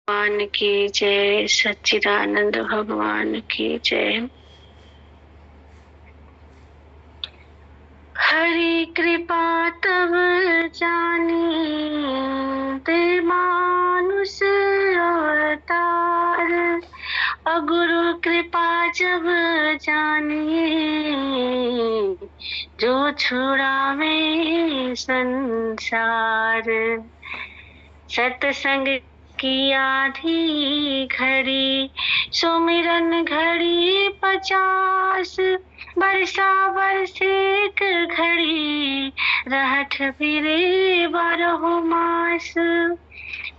भगवान की जय, सच्चिदानंद भगवान की जय। हरि कृपा तब जानी ते मानुष अवतार, अगुरु कृपा जब जानिए जो छुड़ावे संसार। सत्संग की आधी घड़ी सुमिरन घड़ी 50, बरसा बरसेक घड़ी रहठ फिरे 12 मास।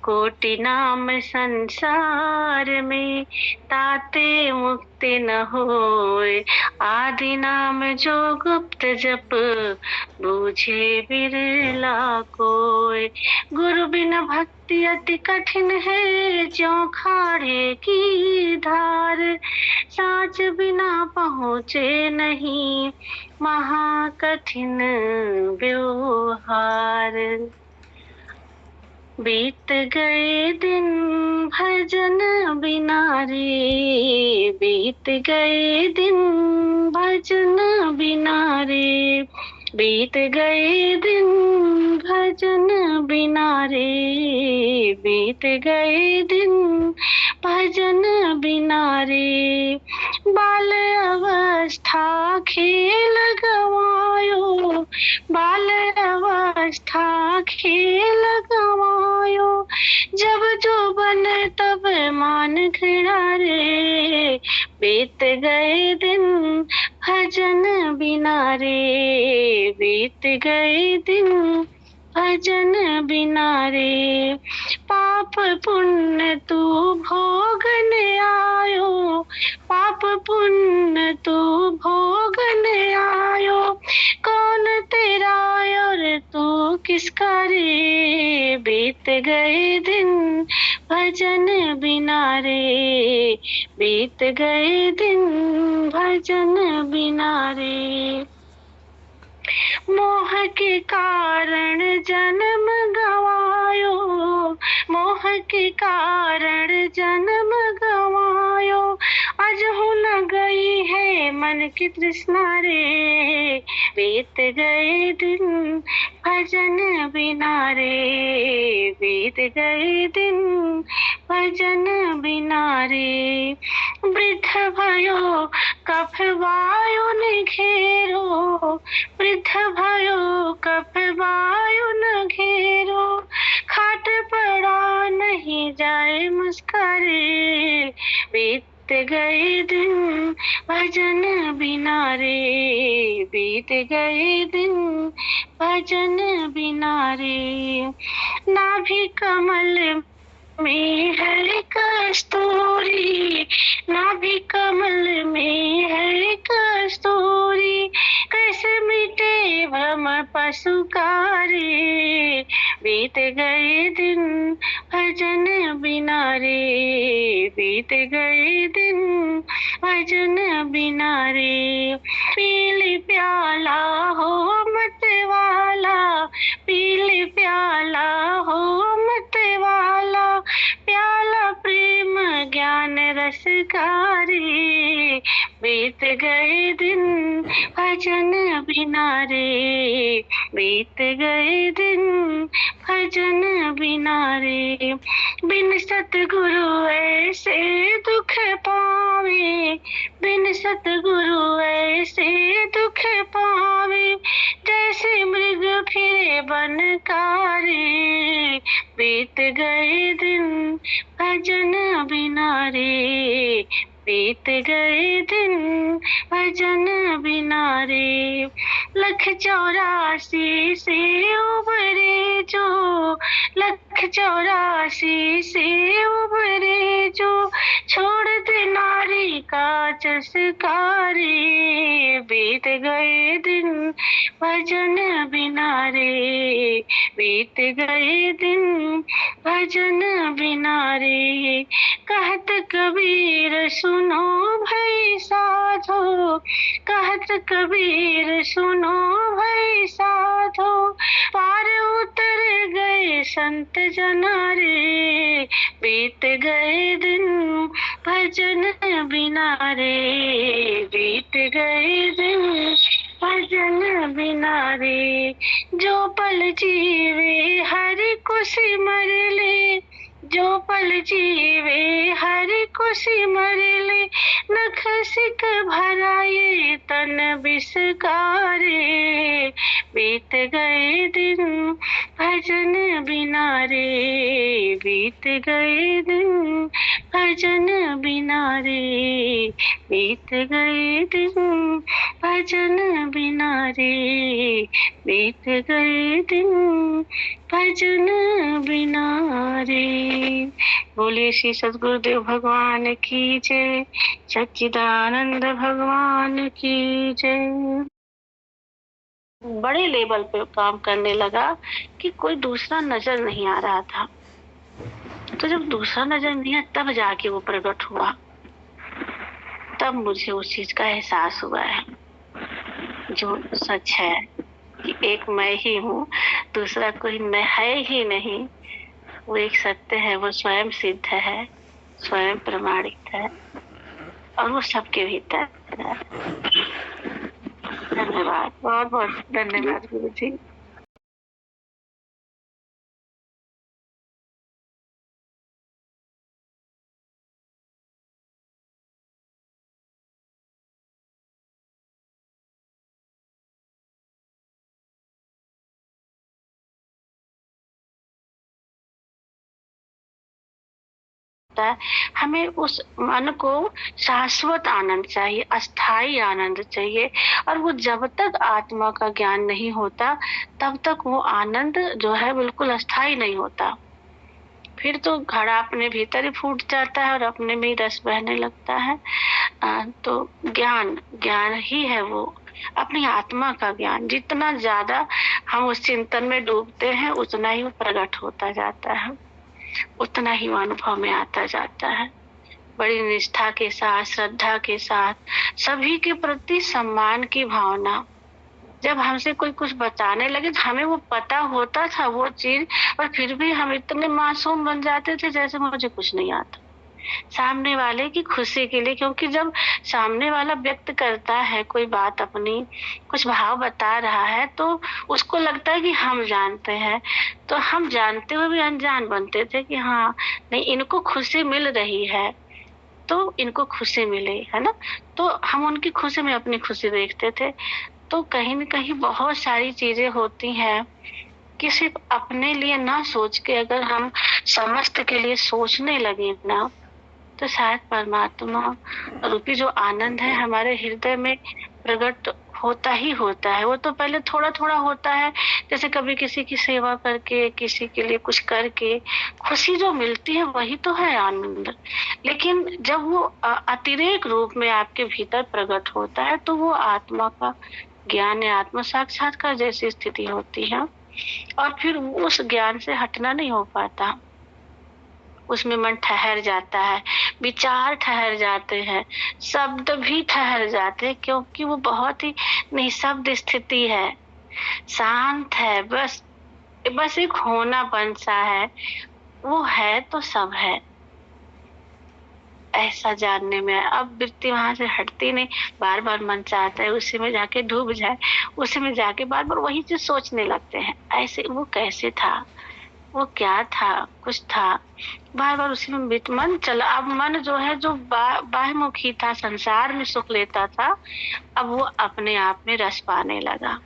कोटि नाम संसार में ताते मुक्ति न होए, आदि नाम जो गुप्त जप बूझे बिरला कोय। गुरु बिन भक्ति अति कठिन है, ज्यों खारे की धार। साँच बिना पहुँचे नहीं महा कठिन व्यवहार। बीत गए दिन भजन बिना रे, बीत गए दिन भजन बिना रे, बीत गए दिन भजन बिना रे, बीत गए दिन भजन बिना रे। बाल अवस्था खेल गवायो, बाल अवस्था खेल गवायो, जब जो बने तब मान घृणा रे। बीत गए दिन भजन बिना रे, बीत गए दिन भजन बिना रे। पाप पुण्य तू भोगने आयो, पाप पुण्य तू भोगने आयो, कौन तेरा और तू किसका रे। बीत गए दिन भजन बिना रे, बीत गए दिन भजन बिना रे। मोह के कारण जन्म गवायो, मोह के कारण जन्म गवायो, अजहु न गई है मन की तृष्णा रे। बीत गए दिन भजन बिना रे, बीत गए दिन भजन बिना रे। वृद्ध भयो कफ वायु ने घेरो, वृद्ध भयो कफ वायु न घेरो, खाट पड़ा नहीं जाए मुस्कारे। बीत गए दिन भजन बिना रे, बीत गए दिन भजन बिना रे। नाभि कमल में है कस्तूरी, नाभि कमल में है कस्तूरी, कैसे मिटे भ्रम पशु का रे। बीत गए दिन भजन बिना रे, बीत गए दिन भजन बिना रे। पीली प्याला हो मत वाला, पीली प्याला हो मत वाला, प्याला प्रेम ज्ञान रस का रे। बीत गए दिन भजन बिना रे, बीत गए दिन भजन बिना रे। बिन सतगुरु ऐसे दुख पावे, बिन सतगुरु ऐसे दुख पावे, जैसे मृग फिरे वन का रे। बीत गए दिन भजन बिना रे, बीत गए दिन भजन बिना रे। 184 से उबरे जो, 184 से उबरे जो, छोड़ दे नारी का चस्का रे। बीत गए दिन भजन बिना रे, बीत गए दिन भजन बिना रे। कहत कबीर सुनो भाई साधो, कहत कबीर सुनो भाई साधो, पार उतर गए संत जना रे, बीत गए दिन भजन बिना रे, बीत गए दिन भजन बिना रे। जो पल जीवे हरि को सिमर ले, जो पल जीवे हरि को सिमर ले, नख सिक भराए तन बिसकारे, बीत गए दिन भजन बिना रे, बीत गए दिन भजन बिना रे, बीत गए दिन भजन बिना रे, बीत गए दिन भजन बिना रे। बोलिए श्री सद्गुरुदेव भगवान की जय, सच्चिदानंद भगवान की जय। बड़े लेवल पे काम करने लगा कि कोई दूसरा नजर नहीं आ रहा था। तो जब दूसरा नजर नहीं आया तब जाके वो प्रकट हुआ, तब मुझे उस चीज का एहसास हुआ है जो सच है कि एक मैं ही हूँ, दूसरा कोई है ही नहीं। वो एक सत्य है, वो स्वयं सिद्ध है, स्वयं प्रमाणित है और वो सबके भीतर है। धन्यवाद, बहुत बहुत धन्यवाद गुरु जी। हमें उस मन को शाश्वत आनंद चाहिए, अस्थाई आनंद चाहिए, और वो जब तक आत्मा का ज्ञान नहीं होता तब तक वो आनंद जो है बिल्कुल अस्थाई नहीं होता। फिर तो घड़ा अपने भीतर ही फूट जाता है और अपने में ही रस बहने लगता है। तो ज्ञान ही है वो, अपनी आत्मा का ज्ञान। जितना ज्यादा हम उस चिंतन में डूबते हैं उतना ही वो प्रकट होता जाता है, उतना ही वो अनुभव में आता जाता है। बड़ी निष्ठा के साथ, श्रद्धा के साथ, सभी के प्रति सम्मान की भावना। जब हमसे कोई कुछ बताने लगे तो हमें वो पता होता था वो चीज, पर फिर भी हम इतने मासूम बन जाते थे जैसे मुझे कुछ नहीं आता, सामने वाले की खुशी के लिए। क्योंकि जब सामने वाला व्यक्त करता है कोई बात, अपनी कुछ भाव बता रहा है, तो उसको लगता है कि हम जानते हैं। तो हम जानते हुए भी अनजान बनते थे कि हाँ नहीं, इनको खुशी मिल रही है तो इनको खुशी मिले, है ना। तो हम उनकी खुशी में अपनी खुशी देखते थे। तो कहीं न कहीं बहुत सारी चीजें होती हैं कि सिर्फ अपने लिए ना सोच के अगर हम समस्त के लिए सोचने लगे ना, तो शायद परमात्मा रूपी जो आनंद है हमारे हृदय में प्रकट होता ही होता है। वो तो पहले थोड़ा थोड़ा होता है, जैसे कभी किसी की सेवा करके, किसी के लिए कुछ करके खुशी जो मिलती है वही तो है आनंद। लेकिन जब वो अतिरेक रूप में आपके भीतर प्रकट होता है तो वो आत्मा का ज्ञान है, आत्म साक्षात्कार जैसी स्थिति होती है, और फिर उस ज्ञान से हटना नहीं हो पाता। उसमें मन ठहर जाता है, विचार ठहर जाते हैं, शब्द भी ठहर जाते हैं, क्योंकि वो बहुत ही निःशब्द स्थिति है, शांत है। बस एक होनापन सा है, वो है तो सब है, ऐसा जानने में। अब वृत्ति वहां से हटती नहीं, बार बार मन चाहता है उसी में जाके डूब जाए, उसी में जाके बार बार वही चीज सोचने लगते हैं। ऐसे वो कैसे था, वो क्या था, कुछ था, बार बार उसी में मन चला। अब मन जो है जो बाह्यमुखी था, संसार में सुख लेता था, अब वो अपने आप में रस पाने लगा।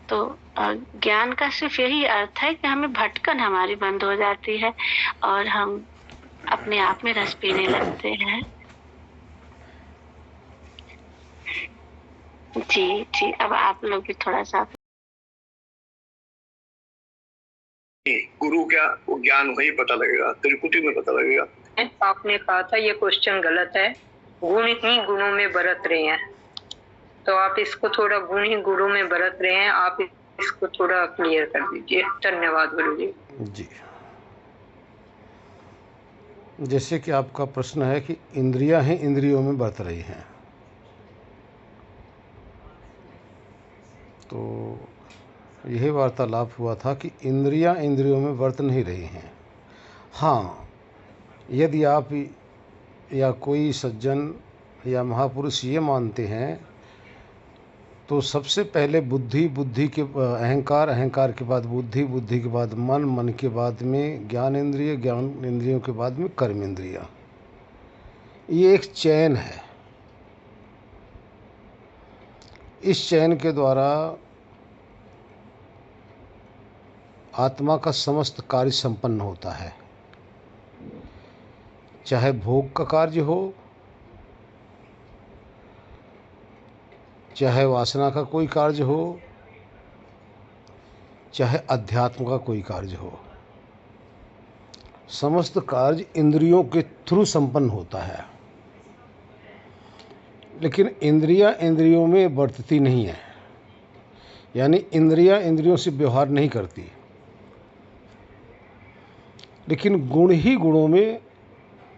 तो ज्ञान का सिर्फ यही अर्थ है कि हमें भटकन हमारी बंद हो जाती है और हम अपने आप में रस पीने लगते हैं। जी, अब आप लोग भी थोड़ा सा। गुरु क्या, वो ज्ञान वही पता लगेगा, त्रिकुटी में पता लगेगा। आपने कहा था ये क्वेश्चन गलत है, गुण ही गुणों में बरत रहे हैं, तो आप इसको थोड़ा गुण ही गुणों में बरत रहे हैं, आप इसको थोड़ा क्लियर कर दीजिए। धन्यवाद गुरु जी। जी, जैसे कि आपका प्रश्न है कि इंद्रियां हैं, इंद्रियों में बरत रही हैं, तो यही वार्तालाप हुआ था कि इंद्रियां इंद्रियों में वर्त नहीं रही हैं। हाँ, यदि आप या कोई सज्जन या महापुरुष ये मानते हैं तो सबसे पहले बुद्धि, बुद्धि के अहंकार, अहंकार के बाद बुद्धि, बुद्धि के बाद मन, मन के बाद में ज्ञान इंद्रिय, ज्ञान इंद्रियों के बाद में कर्म इंद्रिया। ये एक चैन है। इस चैन के द्वारा आत्मा का समस्त कार्य संपन्न होता है, चाहे भोग का कार्य हो, चाहे वासना का कोई कार्य हो, चाहे अध्यात्म का कोई कार्य हो। समस्त कार्य इंद्रियों के थ्रू संपन्न होता है। लेकिन इंद्रियां इंद्रियों में वर्तती नहीं है, यानी इंद्रियां इंद्रियों से व्यवहार नहीं करती। लेकिन गुण ही गुणों में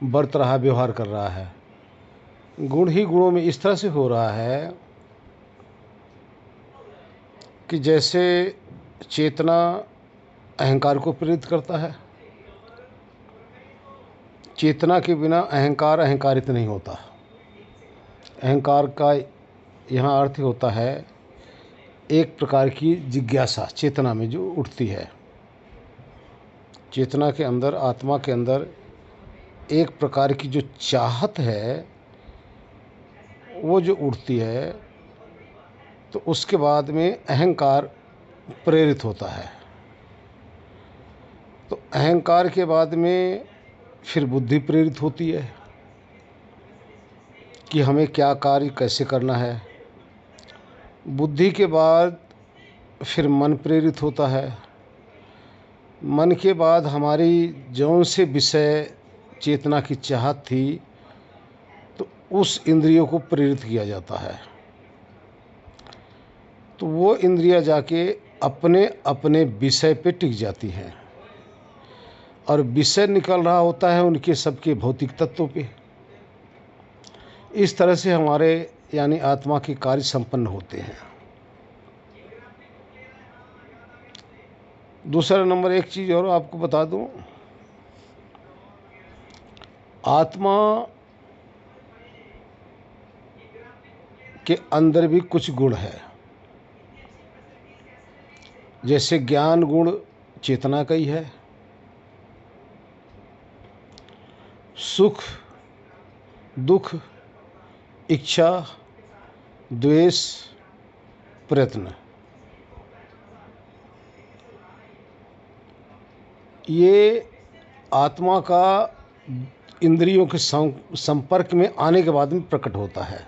बरत रहा, व्यवहार कर रहा है। गुण ही गुणों में इस तरह से हो रहा है कि जैसे चेतना अहंकार को प्रेरित करता है, चेतना के बिना अहंकार अहंकारित नहीं होता। अहंकार का यहाँ अर्थ होता है एक प्रकार की जिज्ञासा चेतना में जो उठती है। चेतना के अंदर, आत्मा के अंदर एक प्रकार की जो चाहत है वो जो उठती है, तो उसके बाद में अहंकार प्रेरित होता है। तो अहंकार के बाद में फिर बुद्धि प्रेरित होती है कि हमें क्या कार्य कैसे करना है। बुद्धि के बाद फिर मन प्रेरित होता है। मन के बाद हमारी जौन से विषय चेतना की चाहत थी, तो उस इंद्रियों को प्रेरित किया जाता है। तो वो इंद्रियां जाके अपने अपने विषय पे टिक जाती हैं और विषय निकल रहा होता है उनके सबके भौतिक तत्वों पे। इस तरह से हमारे यानी आत्मा के कार्य संपन्न होते हैं। दूसरा नंबर एक चीज़ और आपको बता दूं, आत्मा के अंदर भी कुछ गुण है। जैसे ज्ञान गुण चेतना का ही है, सुख, दुख, इच्छा, द्वेष, प्रयत्न, ये आत्मा का इंद्रियों के संपर्क में आने के बाद में प्रकट होता है।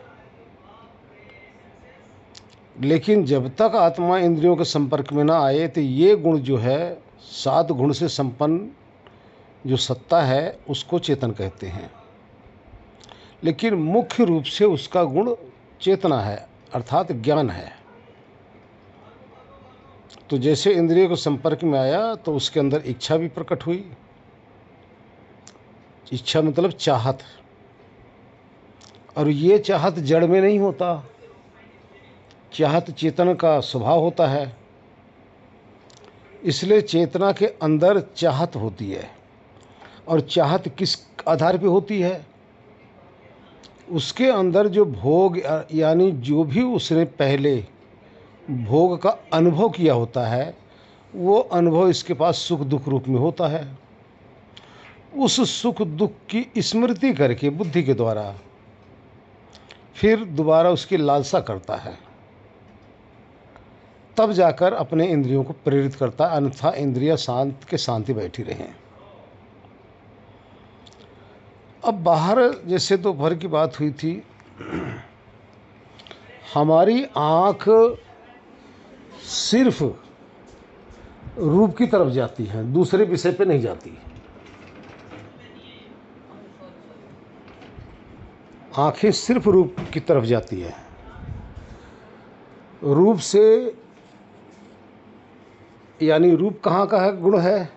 लेकिन जब तक आत्मा इंद्रियों के संपर्क में ना आए तो ये गुण जो है, 7 गुण से संपन्न जो सत्ता है, उसको चेतन कहते हैं। लेकिन मुख्य रूप से उसका गुण चेतना है, अर्थात ज्ञान है। तो जैसे इंद्रिय को संपर्क में आया तो उसके अंदर इच्छा भी प्रकट हुई। इच्छा मतलब चाहत, और ये चाहत जड़ में नहीं होता, चाहत चेतन का स्वभाव होता है। इसलिए चेतना के अंदर चाहत होती है, और चाहत किस आधार पे होती है? उसके अंदर जो भोग, यानी जो भी उसने पहले भोग का अनुभव किया होता है, वो अनुभव इसके पास सुख दुख रूप में होता है। उस सुख दुख की स्मृति करके बुद्धि के द्वारा फिर दोबारा उसकी लालसा करता है, तब जाकर अपने इंद्रियों को प्रेरित करता है। अन्यथा इंद्रियां शांत के शांति बैठी रहें। अब बाहर जैसे दोपहर की बात हुई थी, हमारी आँख सिर्फ रूप की तरफ जाती है, दूसरे विषय पे नहीं जाती। आँखें सिर्फ रूप की तरफ जाती है। रूप से, यानी रूप कहाँ का है गुण है?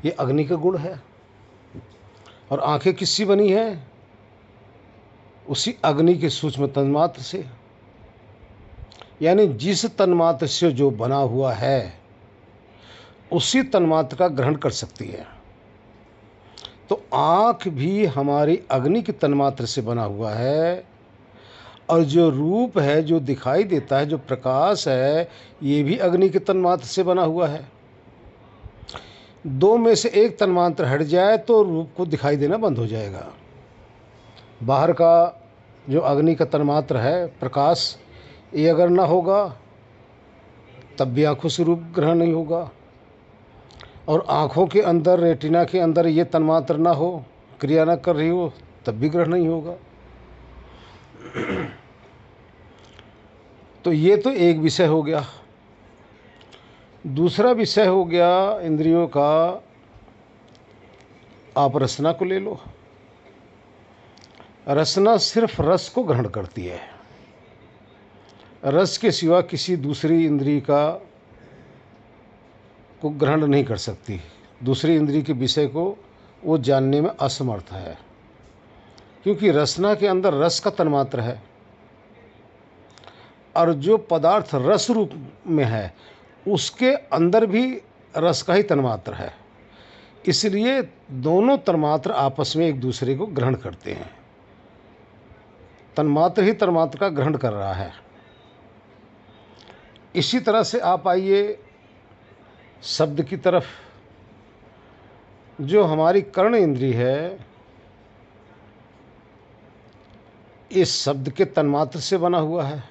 ये अग्नि का गुण है। और आँखें किससी बनी है? उसी अग्नि के सूक्ष्म तन्मात्र से। यानी जिस तन्मात्र से जो बना हुआ है उसी तन्मात्र का ग्रहण कर सकती है। तो आँख भी हमारी अग्नि की तन्मात्र से बना हुआ है, और जो रूप है, जो दिखाई देता है, जो प्रकाश है, ये भी अग्नि के तन्मात्र से बना हुआ है। दो में से एक तन्मात्र हट जाए तो रूप को दिखाई देना बंद हो जाएगा। बाहर का जो अग्नि का तन्मात्र है, प्रकाश, ये अगर ना होगा तब भी आँखों से रूप ग्रहण नहीं होगा, और आँखों के अंदर, रेटिना के अंदर ये तन्मात्र ना हो, क्रिया ना कर रही हो, तब भी ग्रहण नहीं होगा। तो ये तो एक विषय हो गया। दूसरा विषय हो गया इंद्रियों का, आप रसना को ले लो। रसना सिर्फ रस को ग्रहण करती है, रस के सिवा किसी दूसरी इंद्रिय को ग्रहण नहीं कर सकती। दूसरी इंद्रिय के विषय को वो जानने में असमर्थ है, क्योंकि रसना के अंदर रस का तन्मात्र है, और जो पदार्थ रस रूप में है उसके अंदर भी रस का ही तन्मात्र है। इसलिए दोनों तन्मात्र आपस में एक दूसरे को ग्रहण करते हैं। तन्मात्र ही तन्मात्र का ग्रहण कर रहा है। इसी तरह से आप आइए शब्द की तरफ। जो हमारी कर्ण इंद्रिय है, इस शब्द के तन्मात्र से बना हुआ है,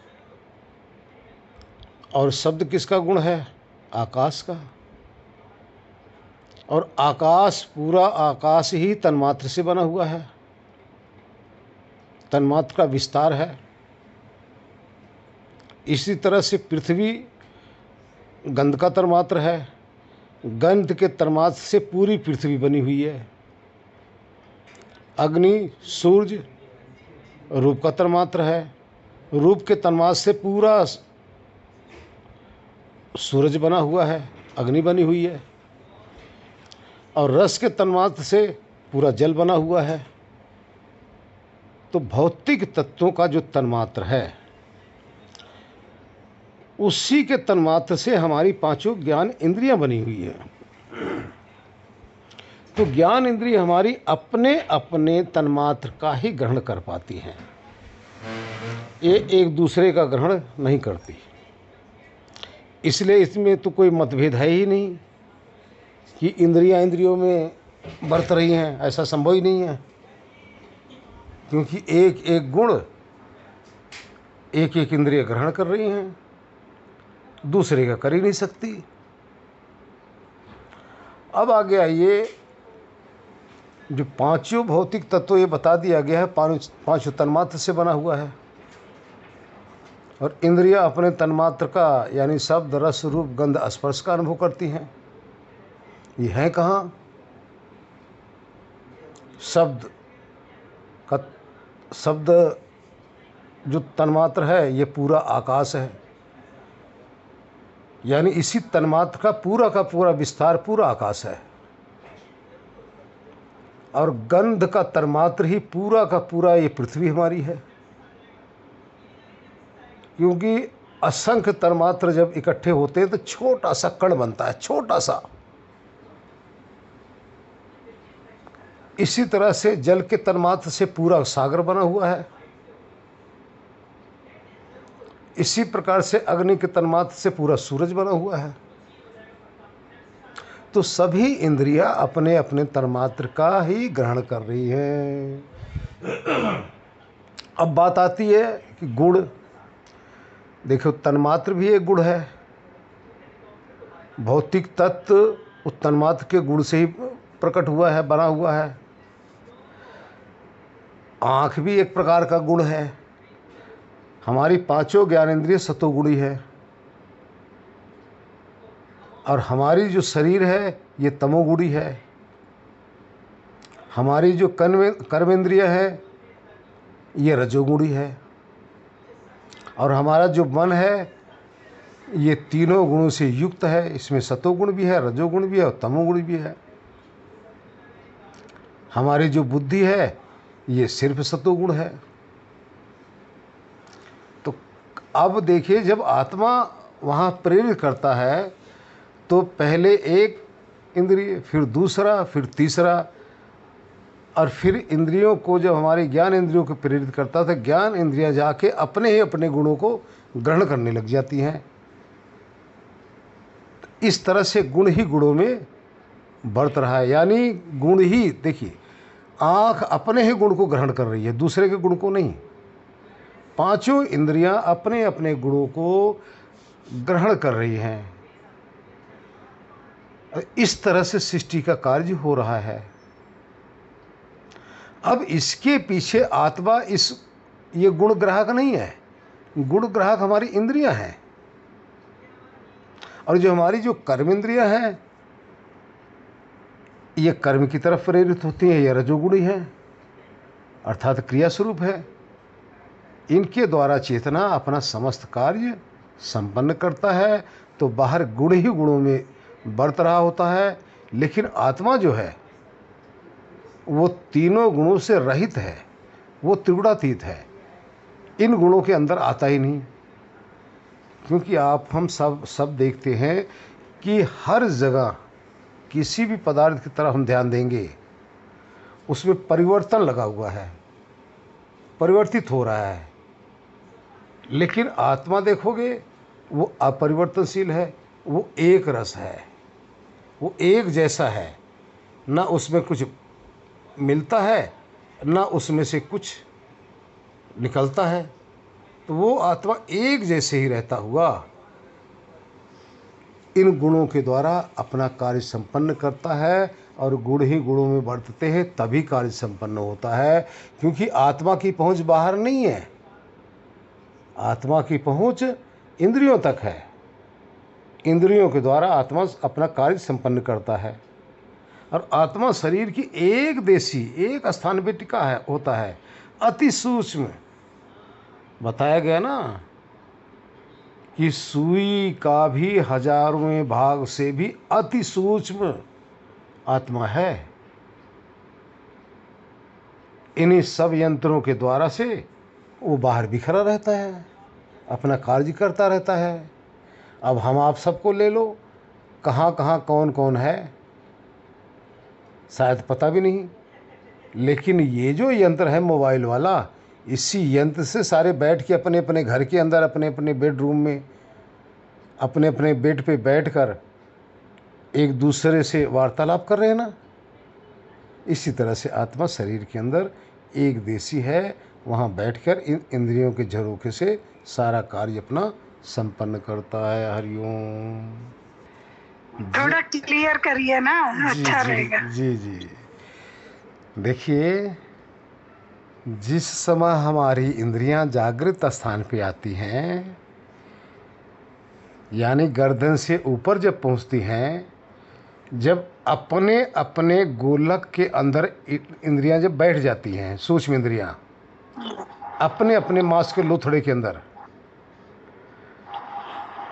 और शब्द किसका गुण है? आकाश का। और आकाश, पूरा आकाश ही तन्मात्र से बना हुआ है, तन्मात्र का विस्तार है। इसी तरह से पृथ्वी गंध का तन्मात्र है, गंध के तन्मात्र से पूरी पृथ्वी बनी हुई है। अग्नि, सूर्य रूप का तन्मात्र है, रूप के तन्मात्र से पूरा सूरज बना हुआ है, अग्नि बनी हुई है। और रस के तन्मात्र से पूरा जल बना हुआ है। तो भौतिक तत्वों का जो तन्मात्र है, उसी के तन्मात्र से हमारी पांचों ज्ञान इंद्रियां बनी हुई है। तो ज्ञान इंद्रिय हमारी अपने अपने तन्मात्र का ही ग्रहण कर पाती हैं, ये एक दूसरे का ग्रहण नहीं करती। इसलिए इसमें तो कोई मतभेद है ही नहीं कि इंद्रियां इंद्रियों में बरत रही हैं, ऐसा संभव ही नहीं है, क्योंकि एक एक गुण एक एक इंद्रिय ग्रहण कर रही हैं, दूसरे का कर ही नहीं सकती। अब आगे आइए, जो पांचों भौतिक तत्व ये बता दिया गया है, पांचों तन्मात्र से बना हुआ है, और इंद्रियां अपने तन्मात्र का यानी शब्द, रस, रूप, गंध, स्पर्श का अनुभव करती हैं। ये है कहाँ? शब्द जो तन्मात्र है, ये पूरा आकाश है, यानी इसी तन्मात्र का पूरा विस्तार पूरा आकाश है। और गंध का तन्मात्र ही पूरा का पूरा ये पृथ्वी हमारी है, क्योंकि असंख्य तन्मात्र जब इकट्ठे होते हैं तो छोटा सा कण बनता है, छोटा सा। इसी तरह से जल के तन्मात्र से पूरा सागर बना हुआ है। इसी प्रकार से अग्नि के तन्मात्र से पूरा सूरज बना हुआ है। तो सभी इंद्रियां अपने अपने तन्मात्र का ही ग्रहण कर रही हैं। अब बात आती है कि गुण। देखो, तन्मात्र भी एक गुण है। भौतिक तत्व उस तन्मात्र के गुण से ही प्रकट हुआ है, बना हुआ है। आँख भी एक प्रकार का गुण है। हमारी पांचों ज्ञानेंद्रिय सतोगुणी है, और हमारी जो शरीर है ये तमोगुणी है। हमारी जो कर्मेंद्रिय है ये रजोगुणी है, और हमारा जो मन है ये तीनों गुणों से युक्त है। इसमें सतोगुण भी है, रजोगुण भी है और तमोगुण भी है। हमारी जो बुद्धि है ये सिर्फ सतोगुण है। तो अब देखिए, जब आत्मा वहाँ प्रेरित करता है तो पहले एक इंद्रिय, फिर दूसरा, फिर तीसरा, और फिर इंद्रियों को जब हमारे ज्ञान इंद्रियों को प्रेरित करता है तो ज्ञान इंद्रियां जाके अपने ही अपने गुणों को ग्रहण करने लग जाती हैं। इस तरह से गुण ही गुणों में बढ़त रहा है। यानी गुण ही, देखिए, आँख अपने ही गुण को ग्रहण कर रही है, दूसरे के गुण को नहीं। पांचों इंद्रियां अपने अपने गुणों को ग्रहण कर रही हैं। इस तरह से सृष्टि का कार्य हो रहा है। अब इसके पीछे आत्मा ये गुण ग्राहक नहीं है, गुण ग्राहक हमारी इंद्रियां हैं। और जो हमारी जो कर्म इंद्रियां हैं, ये कर्म की तरफ प्रेरित होती हैं, ये रजोगुणी है, अर्थात क्रिया स्वरूप है। इनके द्वारा चेतना अपना समस्त कार्य संपन्न करता है। तो बाहर गुण ही गुणों में बरत रहा होता है, लेकिन आत्मा जो है वो तीनों गुणों से रहित है, वो त्रिगुणातीत है, इन गुणों के अंदर आता ही नहीं। क्योंकि हम सब देखते हैं कि हर जगह किसी भी पदार्थ की तरफ हम ध्यान देंगे, उसमें परिवर्तन लगा हुआ है, परिवर्तित हो रहा है। लेकिन आत्मा देखोगे वो अपरिवर्तनशील है, वो एक रस है, वो एक जैसा है, ना उसमें कुछ मिलता है ना उसमें से कुछ निकलता है। तो वो आत्मा एक जैसे ही रहता हुआ इन गुणों के द्वारा अपना कार्य संपन्न करता है। और गुण ही गुणों में बढ़ते हैं, तभी कार्य संपन्न होता है। क्योंकि आत्मा की पहुंच बाहर नहीं है, आत्मा की पहुंच इंद्रियों तक है। इंद्रियों के द्वारा आत्मा अपना कार्य संपन्न करता है। और आत्मा शरीर की एक देशी, एक स्थान पे टिका है, होता है, अति सूक्ष्म। बताया गया ना कि सुई का भी हजारों भाग से भी अति सूक्ष्म आत्मा है। इन्हीं सब यंत्रों के द्वारा से वो बाहर बिखरा रहता है, अपना कार्य करता रहता है। अब हम आप सबको ले लो, कहाँ कहाँ कौन कौन है शायद पता भी नहीं। लेकिन ये जो यंत्र है मोबाइल वाला, इसी यंत्र से सारे बैठ के अपने अपने घर के अंदर, अपने अपने बेडरूम में, अपने अपने बेड पे बैठकर एक दूसरे से वार्तालाप कर रहे हैं ना। इसी तरह से आत्मा शरीर के अंदर एक देशी है, वहाँ बैठकर इन इंद्रियों के झरोखे से सारा कार्य अपना संपन्न करता है। हरिओम। थोड़ा क्लियर करिए ना, अच्छा रहेगा। जी जी। देखिए, जिस समय हमारी इंद्रियां जागृत स्थान पे आती हैं, यानी गर्दन से ऊपर जब पहुंचती हैं, जब अपने अपने गोलक के अंदर इंद्रियां जब बैठ जाती हैं, सूक्ष्म इंद्रियां अपने अपने मांस के लोथड़े के अंदर,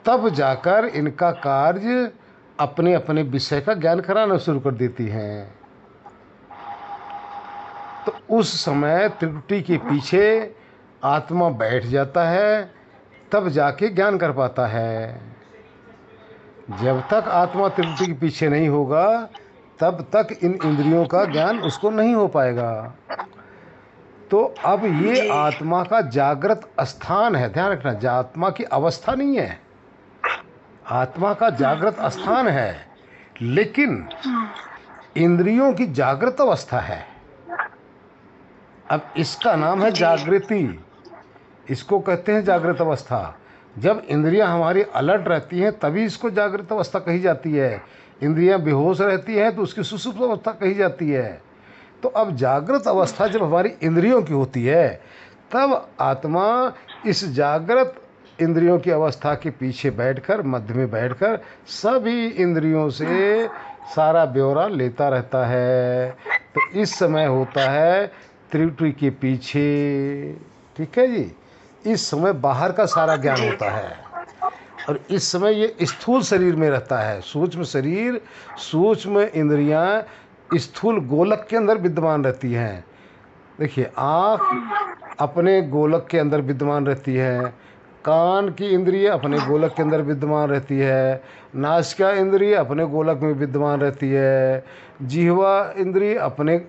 तब जाकर इनका कार्य अपने अपने विषय का ज्ञान कराना शुरू कर देती हैं। तो उस समय त्रिपुटी के पीछे आत्मा बैठ जाता है, तब जाके ज्ञान कर पाता है। जब तक आत्मा त्रिपुटी के पीछे नहीं होगा, तब तक इन इंद्रियों का ज्ञान उसको नहीं हो पाएगा। तो अब ये आत्मा का जागृत स्थान है, ध्यान रखना, आत्मा की अवस्था नहीं है, आत्मा का जागृत स्थान है, लेकिन इंद्रियों की जागृत अवस्था है। अब इसका नाम है जागृति, इसको कहते हैं जागृत अवस्था। जब इंद्रियां हमारी अलर्ट रहती हैं तभी इसको जागृत अवस्था कही जाती है। इंद्रियां बेहोश रहती हैं तो उसकी सुषुप्त अवस्था कही जाती है। तो अब जागृत अवस्था जब हमारी इंद्रियों की होती है, तब आत्मा इस जागृत इंद्रियों की अवस्था के पीछे बैठकर, मध्य में बैठकर सभी इंद्रियों से सारा ब्यौरा लेता रहता है। तो इस समय होता है त्रिपुटी के पीछे, ठीक है जी। इस समय बाहर का सारा ज्ञान होता है, और इस समय ये स्थूल शरीर में रहता है। सूक्ष्म शरीर, सूक्ष्म इंद्रियां स्थूल गोलक के अंदर विद्यमान रहती हैं। देखिए, आँख अपने गोलक के अंदर विद्यमान रहती है, कान की इंद्रिय अपने गोलक के अंदर विद्यमान रहती है, नासिका इंद्रिय अपने गोलक में विद्यमान रहती है, जिह्वा इंद्रिय अपने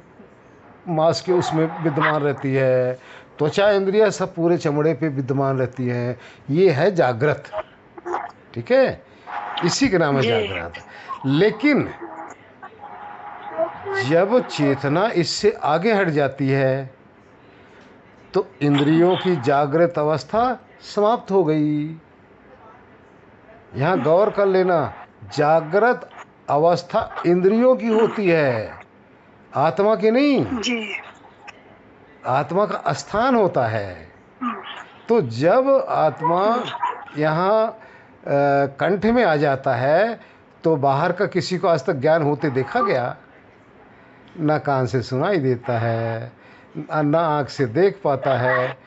मांस के उसमें विद्यमान रहती है, त्वचा इंद्रिय सब पूरे चमड़े पे विद्यमान रहती हैं। ये है जागृत। ठीक है, इसी का नाम है जागृत। लेकिन जब चेतना इससे आगे हट जाती है तो इंद्रियों की जागृत अवस्था समाप्त हो गई। यहाँ गौर कर लेना, जागृत अवस्था इंद्रियों की होती है, आत्मा की नहीं। जी। आत्मा का स्थान होता है। तो जब आत्मा यहाँ कंठ में आ जाता है तो बाहर का किसी को आज तक ज्ञान होते देखा गया? ना कान से सुनाई देता है, ना आँख से देख पाता है,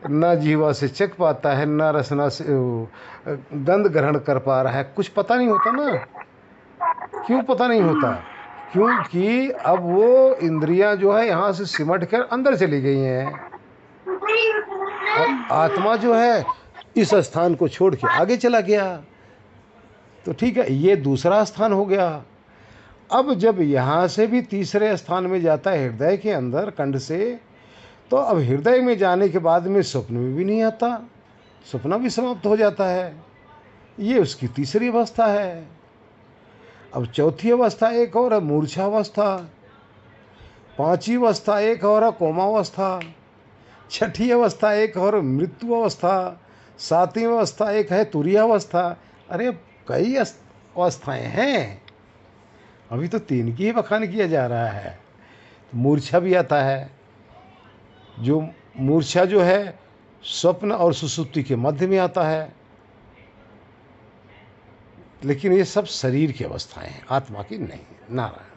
ना जीवा से चख पाता है, ना रसना से गंध ग्रहण कर पा रहा है। कुछ पता नहीं होता ना। क्यों पता नहीं होता? क्योंकि अब वो इंद्रियां जो है यहाँ से सिमट कर अंदर चली गई हैं और आत्मा जो है इस स्थान को छोड़ के आगे चला गया। तो ठीक है, ये दूसरा स्थान हो गया। अब जब यहाँ से भी तीसरे स्थान में जाता है हृदय के अंदर कंठ से, तो अब हृदय में जाने के बाद में स्वप्न में भी नहीं आता, सपना भी समाप्त हो जाता है। ये उसकी तीसरी अवस्था है। अब चौथी अवस्था एक और है मूर्छा अवस्था, पांचवी अवस्था एक और है कोमा अवस्था, छठी अवस्था एक और मृत्यु अवस्था, सातवीं अवस्था एक है तुरीय अवस्था। अरे कई अवस्थाएं हैं, अभी तो 3 की ही बखान किया जा रहा है। तो मूर्छा भी आता है, जो मूर्छा जो है स्वप्न और सुसुप्ति के मध्य में आता है। लेकिन ये सब शरीर की अवस्थाएं हैं, आत्मा की नहीं। नारायण।